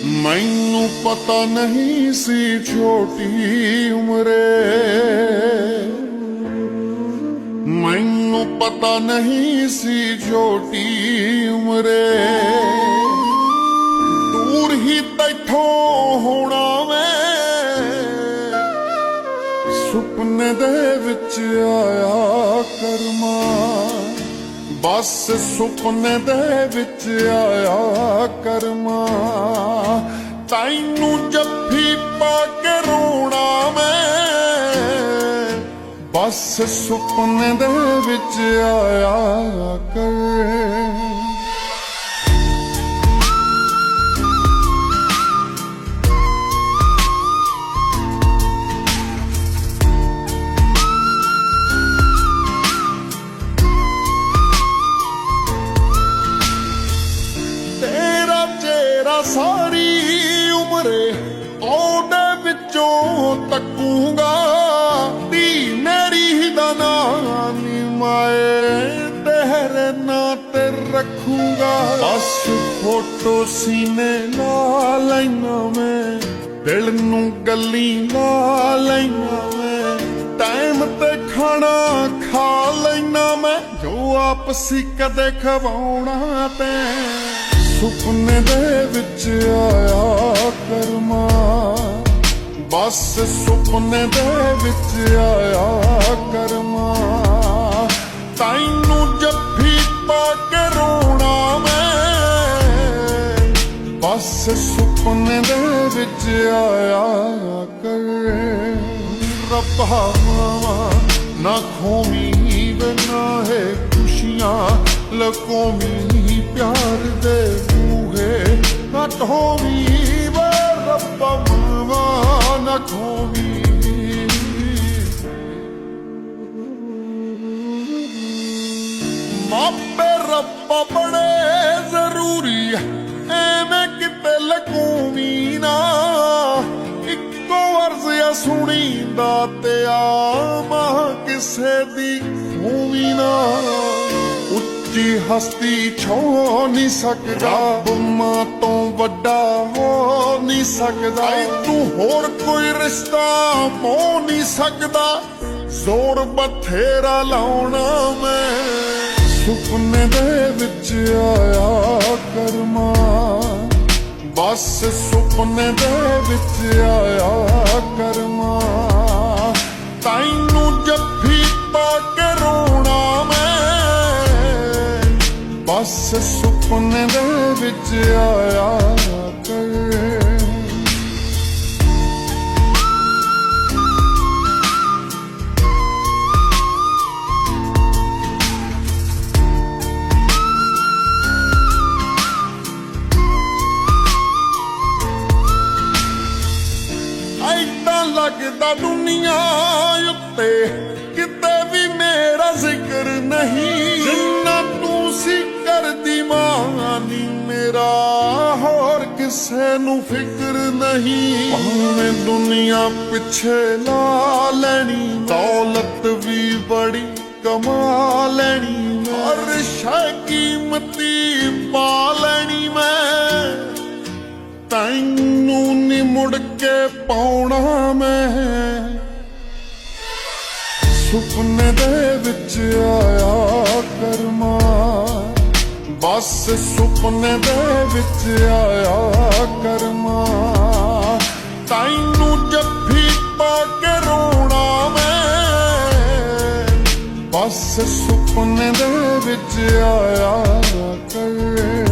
मैनू पता नहीं सी छोटी उम्रे, मैनू पता नहीं सी छोटी उम्रे, दूर ही तैथों होना मैं सुपने दे विच आया करमा, बस सुपने दे विच आया करमा, तैनू जफ्फी पा के रोना मैं, बस सुपने दे विच आया कर। सारी उम्रे ओदे विचों तकूंगा, धी मेरी ही दा नानी माए तेरे नाते रखूंगा, बस फोटो सीने ला लैना मैं, दिल नू गली ला लैना मैं, टाइम ते खाना खा लैना मैं, जो आपसी कदे खवाउणा ते सुपने दे विच आया करमा, बस सुपने दे विच आया करमा, तैनू जफ्फी पा के रोना मैं, बस सुपने दे विच आया कर। रब्बा ना खोमी बना है खुशियां लकोमी प्यार दे बूहे, ना ढोवी वे रब्बा मावा ना खोवी, मापे रब्बा बड़े जरूरी एवें किते लकोवी ना, इक्को अर्ज या सुनी दा ते आमा किसे दी खूवी ना, उच्ची हस्ती छो नहीं सकदा, मां तो वड्डा हो नहीं सकदा, तू होर कोई रिश्ता हो नहीं सकदा, जोर बथेरा लाउना मैं सुपने दे विच आया करमा, बस सुपने दे विच आया करमा, तैनू जफ्फी पा के रोना मैं, बस सुपने दे विच आया कर। ऐदां लगदा दुनिया उत्ते किते भी मेरा जिक्र नहीं, जिन्ना तू सी करदी मानी मेरा होर किसे नू फिक्र नहीं, भावें दुनिया पिछे ला लैनी, दौलत भी बड़ी कमा लैनी, हर शै कीमती पा लैनी मैं, तैनू नी मुड़ के पाउणा मैं, सुपने दे विच आया करमा, बस सुपने दे विच आया करमा, तैनू जफ्फी पा के रोना मैं, बस सुपने दे विच आया कर।